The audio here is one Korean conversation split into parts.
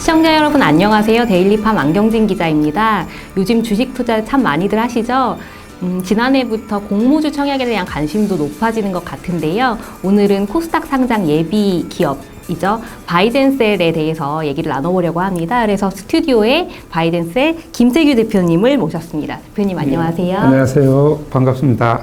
시청자 여러분 안녕하세요. 데일리팜 안경진 기자입니다. 요즘 주식 투자 참 많이들 하시죠? 지난해부터 공모주 청약에 대한 관심도 높아지는 것 같은데요. 오늘은 코스닥 상장 예비 기업이죠. 바이젠셀에 대해서 얘기를 나눠보려고 합니다. 그래서 스튜디오에 바이젠셀 김태규 대표님을 모셨습니다. 대표님 안녕하세요. 네, 안녕하세요. 반갑습니다.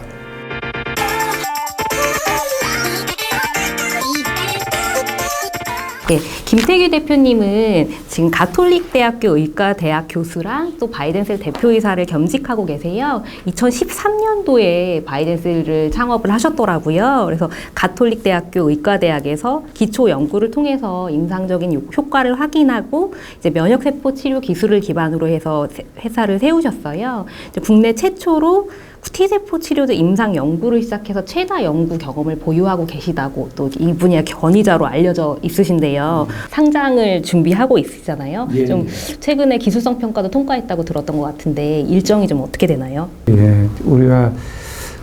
네, 김태규 대표님은 지금 가톨릭대학교 의과대학 교수랑 또 바이젠셀 대표이사를 겸직하고 계세요. 2013년도에 바이젠셀을 창업을 하셨더라고요. 그래서 가톨릭대학교 의과대학에서 기초 연구를 통해서 임상적인 효과를 확인하고 이제 면역세포 치료 기술을 기반으로 해서 회사를 세우셨어요. 이제 국내 최초로 T세포 치료제 임상 연구를 시작해서 최다 연구 경험을 보유하고 계시다고 또 이 분야 권위자로 알려져 있으신데요. 상장을 준비하고 있으시잖아요. 예. 좀 최근에 기술성 평가도 통과했다고 들었던 것 같은데 일정이 좀 어떻게 되나요? 예, 우리가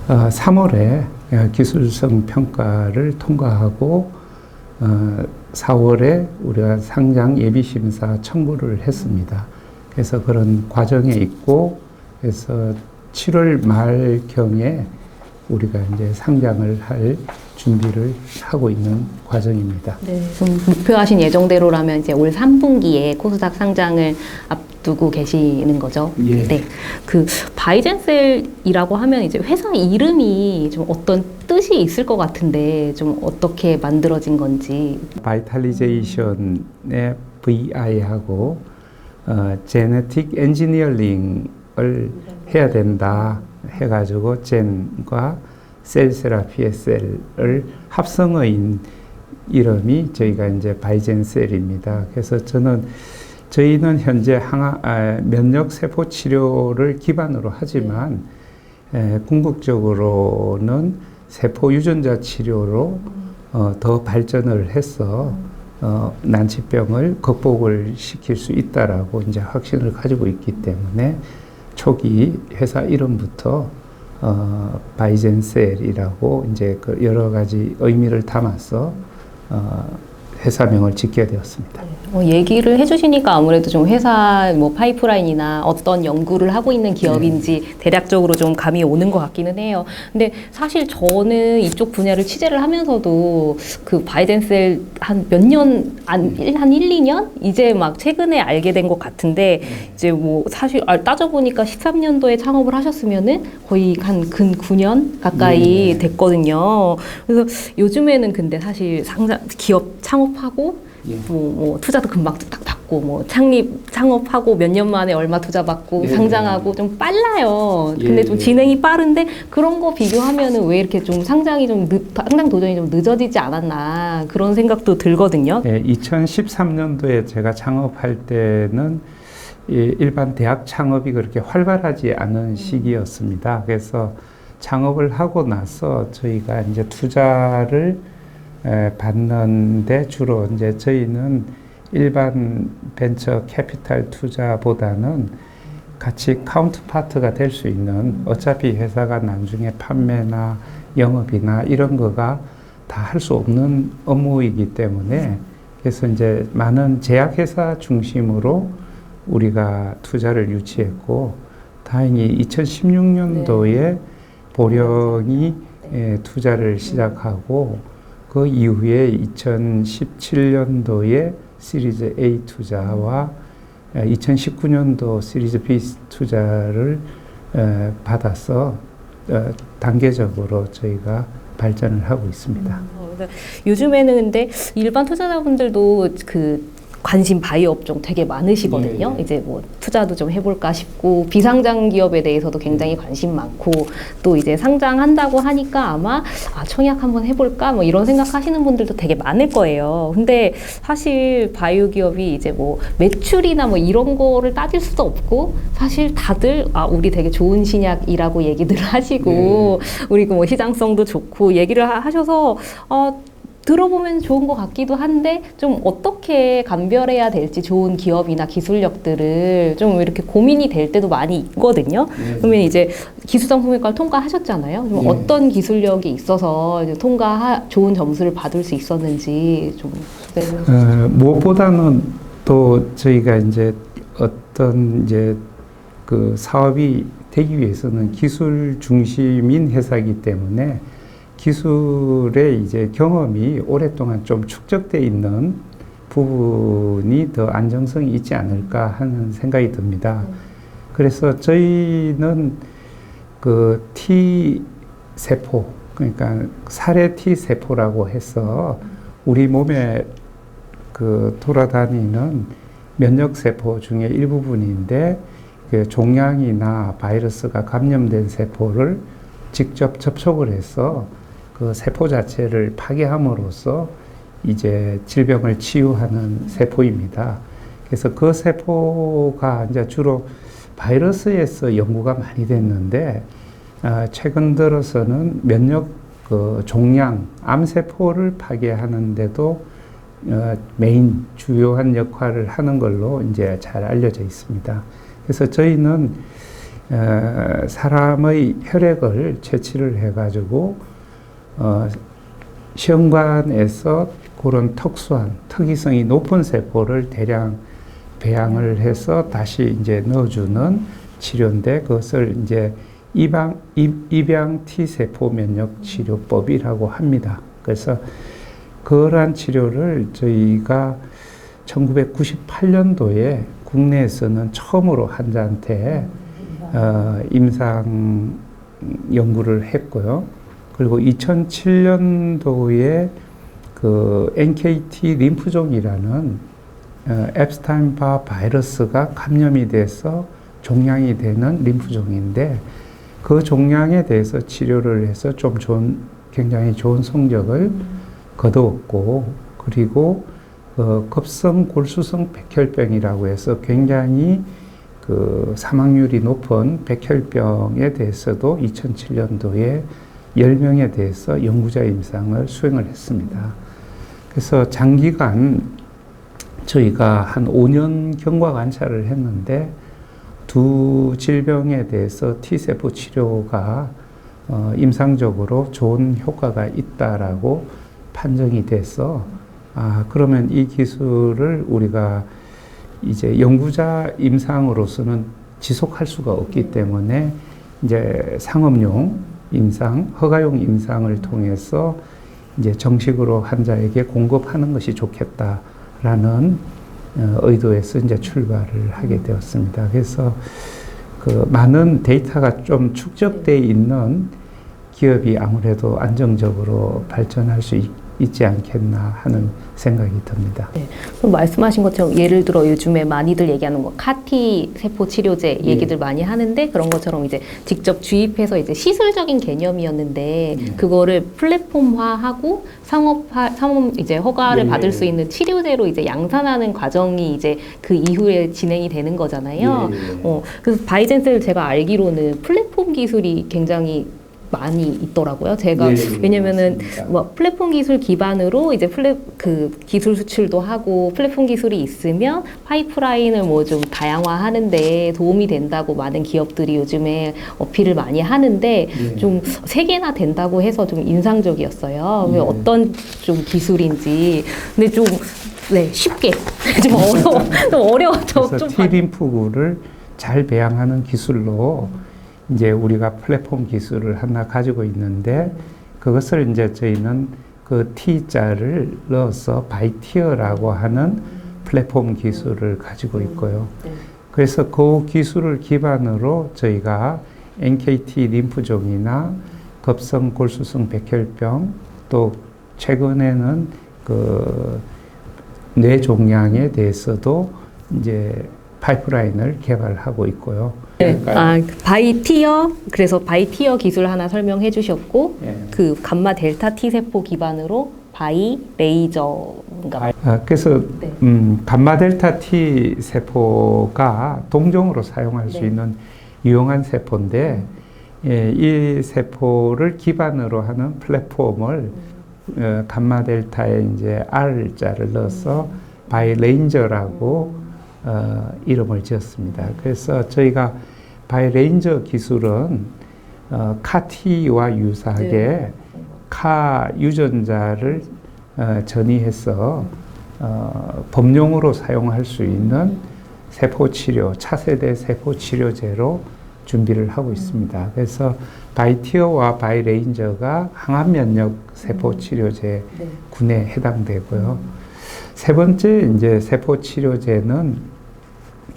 3월에 기술성 평가를 통과하고 4월에 우리가 상장 예비 심사 청구를 했습니다. 그래서 그런 과정에 있고 그래서 7월 말경에 우리가 이제 상장을 할 준비를 하고 있는 과정입니다. 네, 좀 목표하신 예정대로라면 이제 올 3분기에 코스닥 상장을 앞두고 계시는 거죠. 예. 네, 그 바이젠셀이라고 하면 이제 회사 이름이 좀 어떤 뜻이 있을 것 같은데 좀 어떻게 만들어진 건지. 바이탈리제이션의 VI하고 제네틱 엔지니어링을 해야 된다 해가지고 젠과 셀 세라피의 셀을 합성어인 이름이 저희가 이제 바이젠셀입니다. 그래서 저희는 현재 면역 세포 치료를 기반으로 하지만 궁극적으로는 세포 유전자 치료로 더 발전을 해서 난치병을 극복을 시킬 수 있다라고 이제 확신을 가지고 있기 때문에 초기 회사 이름부터 바이젠셀이라고 이제 그 여러 가지 의미를 담아서 회사명을 짓게 되었습니다. 얘기를 해주시니까 아무래도 좀 회사 뭐 파이프라인이나 어떤 연구를 하고 있는 기업인지 대략적으로 좀 감이 오는 것 같기는 해요. 근데 사실 저는 이쪽 분야를 취재를 하면서도 그 바이젠셀 한 몇 년, 한 1, 2년? 이제 막 최근에 알게 된 것 같은데 이제 뭐 사실 따져보니까 13년도에 창업을 하셨으면은 거의 한 근 9년 가까이 됐거든요. 그래서 요즘에는 근데 사실 기업 창업하고 뭐 투자도 금방 딱 받고 뭐 창업하고 몇 년 만에 얼마 투자 받고 상장하고 좀 빨라요. 근데 좀 진행이 빠른데 그런 거 비교하면은 왜 이렇게 좀 상장 도전이 좀 늦어지지 않았나 그런 생각도 들거든요. 2013년도에 제가 창업할 때는 일반 대학 창업이 그렇게 활발하지 않은 시기였습니다. 그래서 창업을 하고 나서 저희가 이제 투자를 받는데 주로 이제 저희는 일반 벤처 캐피탈 투자보다는 같이 카운터파트가 될 수 있는 어차피 회사가 나중에 판매나 영업이나 이런 거가 다 할 수 없는 업무이기 때문에 그래서 이제 많은 제약회사 중심으로 우리가 투자를 유치했고 다행히 2016년도에 보령이 투자를 시작하고 그 이후에 2017년도에 시리즈 A 투자와 2019년도 시리즈 B 투자를 받아서 단계적으로 저희가 발전을 하고 있습니다. 요즘에는 근데 일반 투자자분들도 관심 바이오 업종 되게 많으시거든요. 이제 뭐 투자도 좀 해볼까 싶고 비상장 기업에 대해서도 굉장히 관심 많고 또 이제 상장한다고 하니까 아마 청약 한번 해볼까 뭐 이런 생각하시는 분들도 되게 많을 거예요. 근데 사실 바이오 기업이 이제 뭐 매출이나 뭐 이런 거를 따질 수도 없고 사실 다들 우리 되게 좋은 신약이라고 얘기들 하시고 우리 뭐 시장성도 좋고 얘기를 하셔서 들어보면 좋은 것 같기도 한데 좀 어떻게 감별해야 될지 좋은 기업이나 기술력들을 좀 이렇게 고민이 될 때도 많이 있거든요. 그러면 이제 기술성 성형외과를 통과하셨잖아요. 좀 어떤 기술력이 있어서 이제 좋은 점수를 받을 수 있었는지 좀. 무엇보다는 또 저희가 이제 어떤 이제 그 사업이 되기 위해서는 기술 중심인 회사이기 때문에 기술의 이제 경험이 오랫동안 좀 축적돼 있는 부분이 더 안정성이 있지 않을까 하는 생각이 듭니다. 그래서 저희는 그 T 세포, 그러니까 살해 T 세포라고 해서 우리 몸에 그 돌아다니는 면역 세포 중에 일부분인데 그 종양이나 바이러스가 감염된 세포를 직접 접촉을 해서 그 세포 자체를 파괴함으로써 이제 질병을 치유하는 세포입니다. 그래서 그 세포가 이제 주로 바이러스에서 연구가 많이 됐는데 최근 들어서는 면역 그 종양, 암세포를 파괴하는데도 메인 주요한 역할을 하는 걸로 이제 잘 알려져 있습니다. 그래서 저희는 사람의 혈액을 채취를 해가지고 시험관에서 그런 특수한 특이성이 높은 세포를 대량 배양을 해서 다시 이제 넣어주는 치료인데 그것을 이제 입양 T세포 면역 치료법이라고 합니다. 그래서 그러한 치료를 저희가 1998년도에 국내에서는 처음으로 환자한테 임상 연구를 했고요. 그리고 2007년도에 그 NKT 림프종이라는 앱스타인바 바이러스가 감염이 돼서 종양이 되는 림프종인데 그 종양에 대해서 치료를 해서 좀 굉장히 좋은 성적을 거두었고 그리고 급성 골수성 백혈병이라고 해서 굉장히 그 사망률이 높은 백혈병에 대해서도 2007년도에 10명에 대해서 연구자 임상을 수행을 했습니다. 그래서 장기간 저희가 한 5년 경과 관찰을 했는데 두 질병에 대해서 T세포 치료가 임상적으로 좋은 효과가 있다라고 판정이 돼서 그러면 이 기술을 우리가 이제 연구자 임상으로서는 지속할 수가 없기 때문에 이제 상업용 임상, 허가용 임상을 통해서 이제 정식으로 환자에게 공급하는 것이 좋겠다라는 의도에서 이제 출발을 하게 되었습니다. 그래서 그 많은 데이터가 좀 축적되어 있는 기업이 아무래도 안정적으로 발전할 수 있지 않겠나 하는 생각이 듭니다. 네. 그럼 말씀하신 것처럼 예를 들어 요즘에 많이들 얘기하는 뭐 카티 세포 치료제 얘기들 많이 하는데 그런 것처럼 이제 직접 주입해서 이제 시술적인 개념이었는데 그거를 플랫폼화하고 상업 이제 허가를 받을 수 있는 치료제로 이제 양산하는 과정이 이제 그 이후에 진행이 되는 거잖아요. 그래서 바이젠셀 제가 알기로는 플랫폼 기술이 굉장히 많이 있더라고요. 제가 왜냐면은 뭐 플랫폼 기술 기반으로 이제 그 기술 수출도 하고 플랫폼 기술이 있으면 파이프라인을 뭐 좀 다양화하는데 도움이 된다고 많은 기업들이 요즘에 어필을 많이 하는데 좀 세 개나 된다고 해서 좀 인상적이었어요. 어떤 좀 기술인지 근데 좀 쉽게 좀 어려워 좀 T림프구를 잘 배양하는 기술로 이제 우리가 플랫폼 기술을 하나 가지고 있는데 그것을 이제 저희는 그 T자를 넣어서 바이티어라고 하는 플랫폼 기술을 가지고 있고요. 그래서 그 기술을 기반으로 저희가 NKT 림프종이나 급성 골수성 백혈병 또 최근에는 그 뇌종양에 대해서도 이제 파이프라인을 개발하고 있고요. 네. 바이티어 그래서 바이티어 기술 하나 설명해 주셨고 그 감마 델타 T 세포 기반으로 바이 레이저인가? 그래서 감마 델타 T 세포가 동종으로 사용할 수 있는 유용한 세포인데 이 세포를 기반으로 하는 플랫폼을 감마 델타에 이제 R자를 넣어서 바이 레인저라고 이름을 지었습니다. 그래서 저희가 바이레인저 기술은 카티와 유사하게 카 유전자를 전이해서 범용으로 사용할 수 있는 세포치료, 차세대 세포치료제로 준비를 하고 있습니다. 그래서 바이티어와 바이레인저가 항암 면역 세포치료제 군에 해당되고요. 세 번째 이제 세포치료제는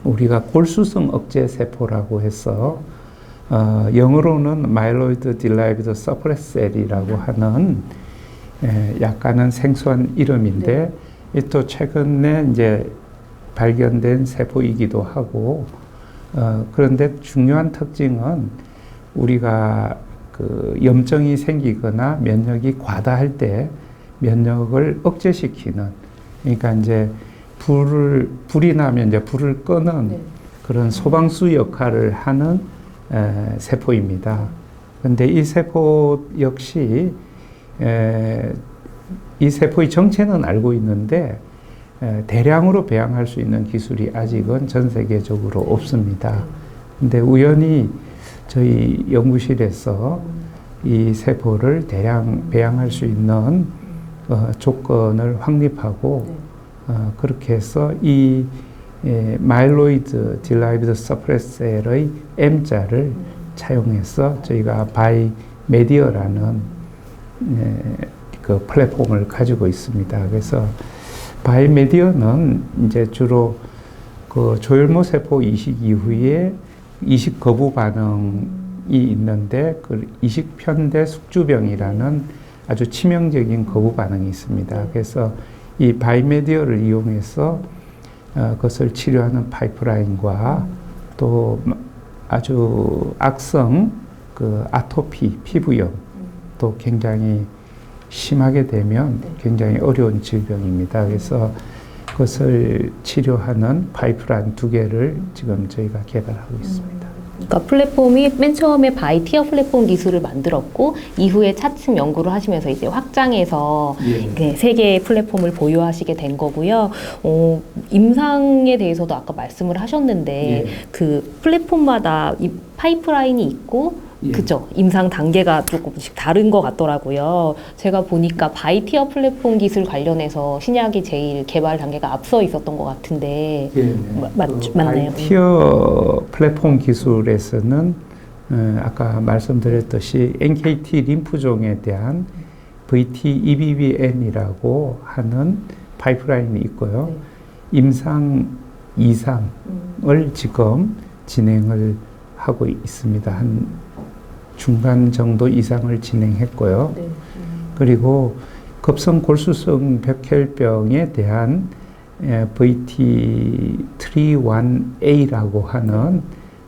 우리가 골수성 억제 세포라고 해서 영어로는 Myeloid Derived Suppressor Cell이라고 하는 약간은 생소한 이름인데 또 최근에 이제 발견된 세포이기도 하고 그런데 중요한 특징은 우리가 그 염증이 생기거나 면역이 과다할 때 면역을 억제시키는 그러니까 이제 불이 나면 이제 불을 끄는 그런 소방수 역할을 하는 세포입니다. 그런데 이 세포 역시 이 세포의 정체는 알고 있는데 대량으로 배양할 수 있는 기술이 아직은 전 세계적으로 없습니다. 근데 우연히 저희 연구실에서 이 세포를 대량 배양할 수 있는 조건을 확립하고 그렇게 해서 이 Myeloid Derived Suppressor Cell의 M자를 차용해서 저희가 바이메디어라는 그 플랫폼을 가지고 있습니다. 그래서 바이메디어는 이제 주로 그 조혈모 세포 이식 이후에 이식 거부 반응이 있는데 그 이식 편대 숙주병이라는 아주 치명적인 거부 반응이 있습니다. 그래서 이 바이메디어를 이용해서 그것을 치료하는 파이프라인과 또 아주 악성 그 아토피 피부염 또 굉장히 심하게 되면 굉장히 어려운 질병입니다. 그래서 그것을 치료하는 파이프라인 2개를 지금 저희가 개발하고 있습니다. 그러니까 플랫폼이 맨 처음에 바이티어 플랫폼 기술을 만들었고 이후에 차츰 연구를 하시면서 이제 확장해서 세 개의 플랫폼을 보유하시게 된 거고요. 임상에 대해서도 아까 말씀을 하셨는데 그 플랫폼마다 이 파이프라인이 있고 그죠. 임상 단계가 조금씩 다른 것 같더라고요. 제가 보니까 바이티어 플랫폼 기술 관련해서 신약이 제일 개발 단계가 앞서 있었던 것 같은데 맞나요? 바이티어 플랫폼 기술에서는 아까 말씀드렸듯이 NKT 림프종에 대한 VT-EBVM이라고 하는 파이프라인이 있고요. 임상 2상을 지금 진행을 하고 있습니다. 한 중간 정도 이상을 진행했고요. 그리고 급성 골수성 백혈병에 대한 VT31A라고 하는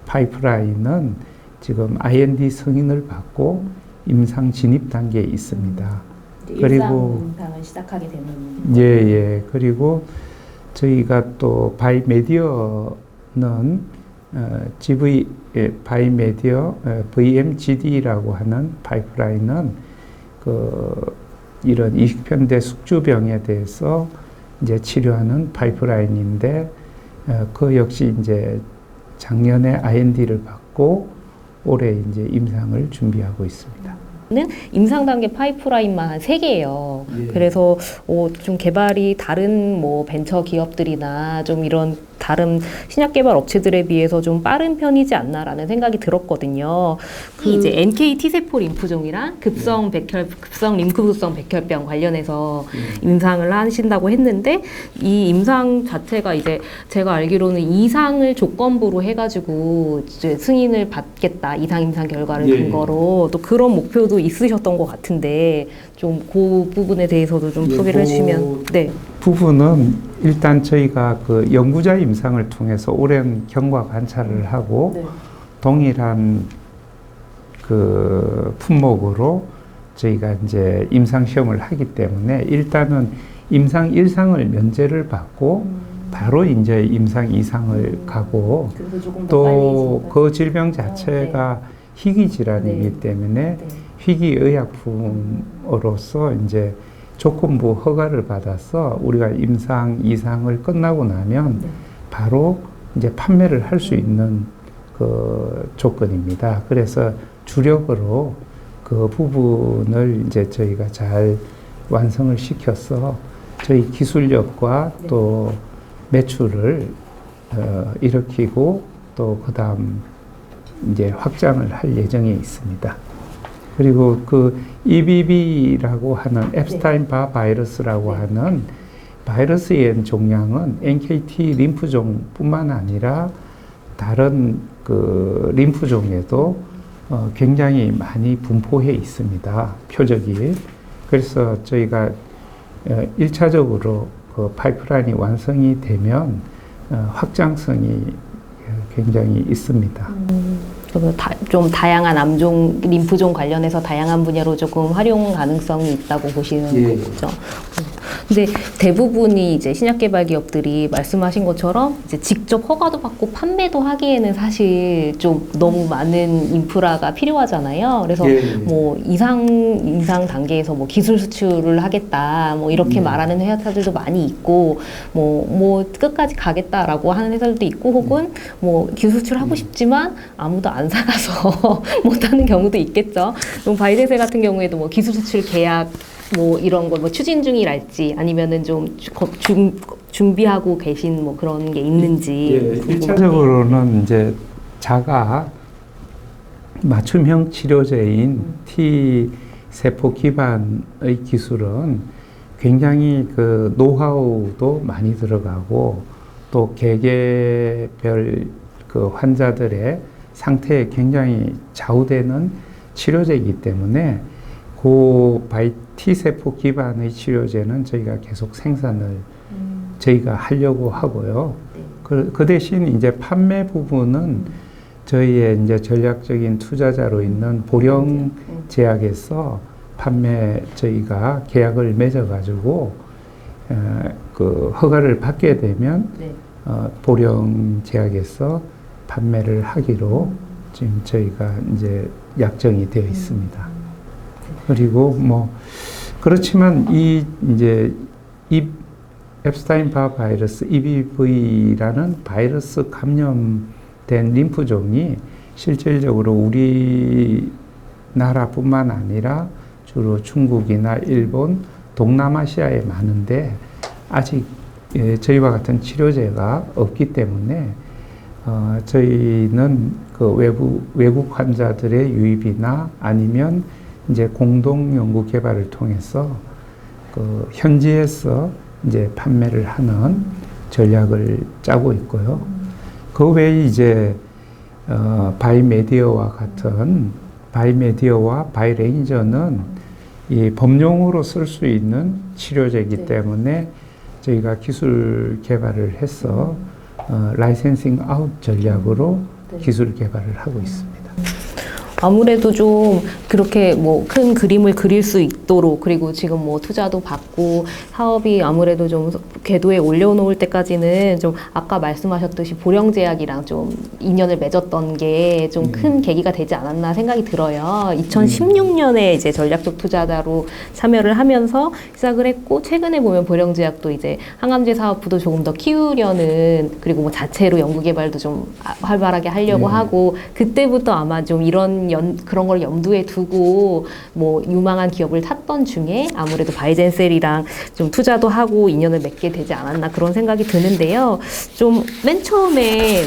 파이프라인은 지금 IND 승인을 받고 임상 진입 단계에 있습니다. 그리고 임상을 시작하게 되는 예. 그리고 저희가 또 바이메디어는 바이메디어 VMGD라고 하는 파이프라인은 이런 이식편대 숙주병에 대해서 이제 치료하는 파이프라인인데 그 역시 이제 작년에 IND를 받고 올해 이제 임상을 준비하고 있습니다. 는 임상 단계 파이프라인만 한 3개예요. 그래서 좀 개발이 다른 뭐 벤처 기업들이나 좀 이런 다른 신약 개발 업체들에 비해서 좀 빠른 편이지 않나라는 생각이 들었거든요. 이제 NK T세포 림프종이랑 급성 림프구성 백혈병 관련해서 임상을 하신다고 했는데 이 임상 자체가 이제 제가 알기로는 이상을 조건부로 해가지고 이제 승인을 받겠다. 이상 임상 결과를 근거로 또 그런 목표도 있으셨던 것 같은데 좀 그 부분에 대해서도 좀 소개를 해주시면. 부분은 일단 저희가 그 연구자 임상을 통해서 오랜 경과 관찰을 하고 동일한 그 품목으로 저희가 이제 임상 시험을 하기 때문에 일단은 임상 1상을 면제를 받고 바로 이제 임상 2상을 가고 또 그 질병 자체가 희귀 질환이기 때문에 희귀 의약품으로서 이제 조건부 허가를 받아서 우리가 임상 2상을 끝나고 나면 바로 이제 판매를 할 수 있는 그 조건입니다. 그래서 주력으로 그 부분을 이제 저희가 잘 완성을 시켜서 저희 기술력과 또 매출을 일으키고 또 그다음 이제 확장을 할 예정에 있습니다. 그리고 그 EBV라고 하는 앱스타인 바 바이러스라고 하는 바이러스의 종양은 NKT 림프종뿐만 아니라 다른 그 림프종에도 굉장히 많이 분포해 있습니다. 표적이. 그래서 저희가 1차적으로 그 파이프라인이 완성이 되면 확장성이 굉장히 있습니다. 좀 다양한 암종, 림프종 관련해서 다양한 분야로 조금 활용 가능성이 있다고 보시는 거죠. 근데 대부분이 이제 신약 개발 기업들이 말씀하신 것처럼 이제 직접 허가도 받고 판매도 하기에는 사실 좀 너무 많은 인프라가 필요하잖아요. 그래서 뭐 이상 단계에서 뭐 기술 수출을 하겠다, 뭐 이렇게 말하는 회사들도 많이 있고, 뭐 끝까지 가겠다라고 하는 회사들도 있고, 혹은 뭐 기술 수출하고 싶지만 아무도 안 사가서 못하는 경우도 있겠죠. 바이젠셀 같은 경우에도 뭐 기술 수출 계약 뭐 이런 거 뭐 추진 중이랄지 아니면은 좀 준비하고 계신 뭐 그런 게 있는지. 1차적으로는 이제 자가 맞춤형 치료제인 T 세포 기반의 기술은 굉장히 그 노하우도 많이 들어가고 또 개개별 그 환자들의 상태에 굉장히 좌우되는 치료제이기 때문에 그 T세포 기반의 치료제는 저희가 계속 생산을 저희가 하려고 하고요. 그 대신 이제 판매 부분은 저희의 이제 전략적인 투자자로 있는 보령제약에서 판매 저희가 계약을 맺어가지고 그 허가를 받게 되면 보령제약에서 판매를 하기로 지금 저희가 이제 약정이 되어 있습니다. 그리고 뭐 그렇지만 이 앱스타인 바 바이러스 EBV라는 바이러스 감염된 림프종이 실질적으로 우리나라뿐만 아니라 주로 중국이나 일본, 동남아시아에 많은데 아직 저희와 같은 치료제가 없기 때문에 저희는 그 외국 환자들의 유입이나 아니면 이제 공동 연구 개발을 통해서 그 현지에서 이제 판매를 하는 전략을 짜고 있고요. 그 외에 이제 바이메디어와 같은 바이메디어와 바이레인저는 이 범용으로 쓸 수 있는 치료제이기 때문에 저희가 기술 개발을 해서 라이센싱 아웃 전략으로 기술 개발을 하고 있습니다. 아무래도 좀 그렇게 뭐 큰 그림을 그릴 수 있도록, 그리고 지금 뭐 투자도 받고 사업이 아무래도 좀 궤도에 올려놓을 때까지는 좀 아까 말씀하셨듯이 보령제약이랑 좀 인연을 맺었던 게 좀 큰 계기가 되지 않았나 생각이 들어요. 2016년에 이제 전략적 투자자로 참여를 하면서 시작을 했고, 최근에 보면 보령제약도 이제 항암제 사업부도 조금 더 키우려는, 그리고 뭐 자체로 연구개발도 좀 활발하게 하려고 하고, 그때부터 아마 좀 이런 그런 걸 염두에 두고 뭐 유망한 기업을 샀던 중에 아무래도 바이젠셀이랑 좀 투자도 하고 인연을 맺게 되지 않았나 그런 생각이 드는데요. 좀 맨 처음에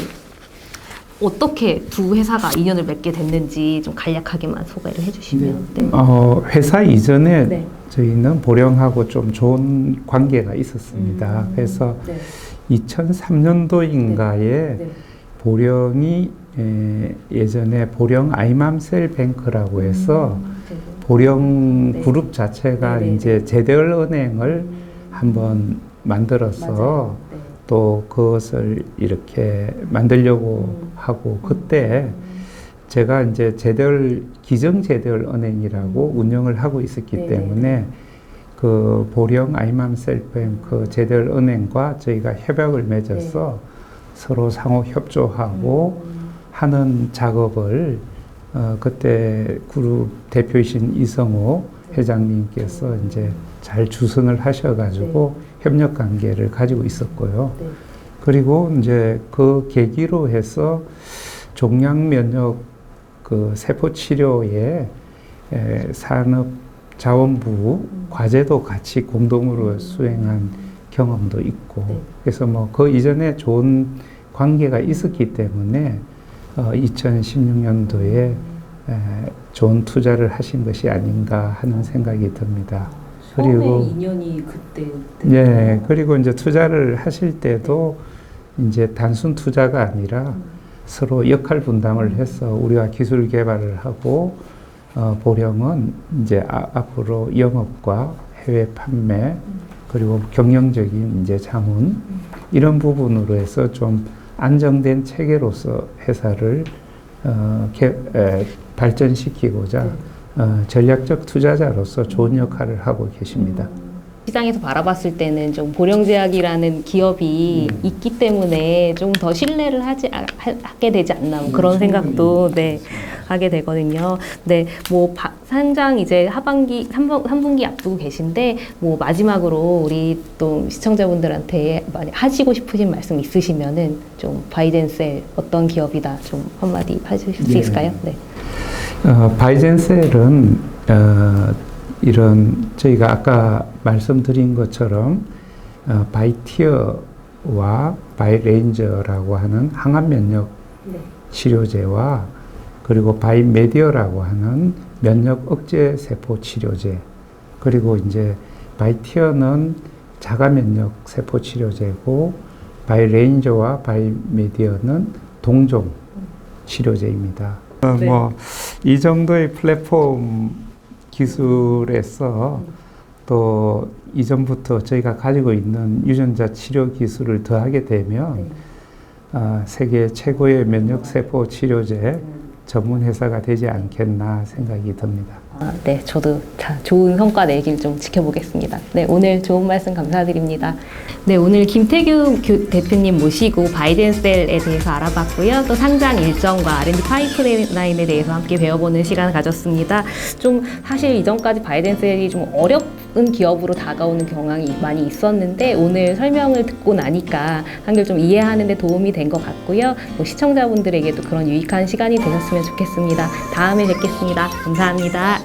어떻게 두 회사가 인연을 맺게 됐는지 좀 간략하게만 소개를 해주시면. 회사 이전에 저희는 보령하고 좀 좋은 관계가 있었습니다. 그래서 2003년도인가에 보령이 예전에 보령 아이맘셀 뱅크라고 해서 보령 그룹 자체가 이제 제대을은행을 한번 만들어서 또 그것을 이렇게 만들려고 하고, 그때 제가 이제 기정제대을은행이라고 운영을 하고 있었기 때문에 그 보령 아이맘셀 뱅크 제대을은행과 저희가 협약을 맺어서 서로 상호 협조하고 하는 작업을 그때 그룹 대표이신 이성호 회장님께서 이제 잘 주선을 하셔가지고 협력 관계를 가지고 있었고요. 그리고 이제 그 계기로 해서 종양 면역 그 세포 치료의 산업 자원부 과제도 같이 공동으로 수행한 경험도 있고 네. 그래서 뭐 그 이전에 좋은 관계가 있었기 때문에 2016년도에 좋은 투자를 하신 것이 아닌가 하는 생각이 듭니다. 그리고 인연이 그때. 예, 그리고 이제 투자를 하실 때도 이제 단순 투자가 아니라 서로 역할 분담을 해서 우리가 기술 개발을 하고 보령은 이제 앞으로 영업과 해외 판매 그리고 경영적인 이제 자문 이런 부분으로 해서 좀 안정된 체계로서 회사를 발전시키고자 전략적 투자자로서 좋은 역할을 하고 계십니다. 시장에서 바라봤을 때는 좀 보령제약이라는 기업이 있기 때문에 좀 더 신뢰를 하게 되지 않나 뭐 그런 생각도 네, 하게 되거든요. 네, 뭐 상장 이제 하반기 3분기 앞두고 계신데 뭐 마지막으로 우리 또 시청자분들한테 많이 하시고 싶으신 말씀 있으시면은 좀 바이젠셀 어떤 기업이다 좀 한마디 해주실 수 있을까요? 네. 바이젠셀은 이런 저희가 아까 말씀드린 것처럼 바이티어와 바이레인저라고 하는 항암 면역 치료제와 그리고 바이메디어라고 하는 면역 억제 세포 치료제 그리고 이제 바이티어는 자가 면역 세포 치료제고 바이레인저와 바이메디어는 동종 치료제입니다. 네. 뭐 이 정도의 플랫폼 기술에서 또 이전부터 저희가 가지고 있는 유전자 치료 기술을 더하게 되면 세계 최고의 면역세포 치료제 전문 회사가 되지 않겠나 생각이 듭니다. 네, 저도 좋은 성과 내길 좀 지켜보겠습니다. 네, 오늘 좋은 말씀 감사드립니다. 네, 오늘 김태규 대표님 모시고 바이젠셀에 대해서 알아봤고요. 또 상장 일정과 R&D 파이프라인에 대해서 함께 배워보는 시간을 가졌습니다. 좀 사실 이전까지 바이젠셀이 좀 어려운 기업으로 다가오는 경향이 많이 있었는데 오늘 설명을 듣고 나니까 한결 좀 이해하는 데 도움이 된 것 같고요. 또 시청자분들에게도 그런 유익한 시간이 되셨으면 좋겠습니다. 다음에 뵙겠습니다. 감사합니다.